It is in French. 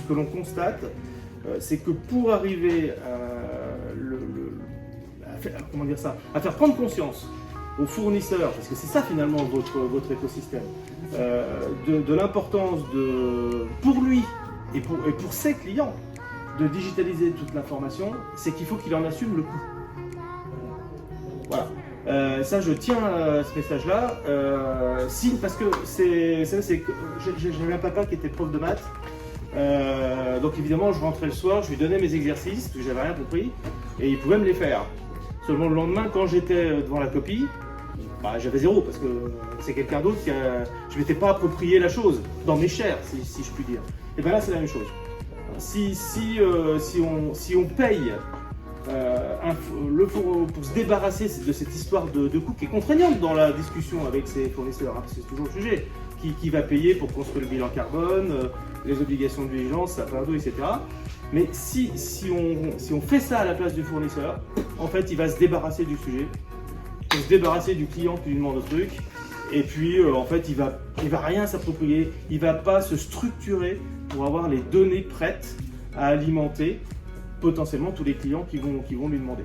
que l'on constate, c'est que pour arriver à faire prendre conscience aux fournisseurs, parce que c'est ça finalement votre écosystème, de l'importance pour lui et pour ses clients de digitaliser toute l'information, c'est qu'il faut qu'il en assume le coût. Voilà. Ça, je tiens à ce message-là. Parce que j'avais un papa qui était prof de maths. Donc évidemment, je rentrais le soir, je lui donnais mes exercices, parce que j'avais rien compris, et il pouvait me les faire. Seulement le lendemain, quand j'étais devant la copie, j'avais zéro, parce que c'est quelqu'un d'autre je ne m'étais pas approprié la chose, dans mes chairs, si je puis dire. Et bien là, c'est la même chose. Si on paye pour se débarrasser de cette histoire de coût qui est contraignante dans la discussion avec ses fournisseurs, parce que c'est toujours le sujet, qui va payer pour construire le bilan carbone, les obligations de vigilance, sapin d'eau, etc. Mais si on fait ça à la place du fournisseur, en fait, il va se débarrasser du sujet, il va se débarrasser du client qui lui demande le truc, et puis en fait, il va rien s'approprier, il va pas se structurer pour avoir les données prêtes à alimenter potentiellement tous les clients qui vont lui demander.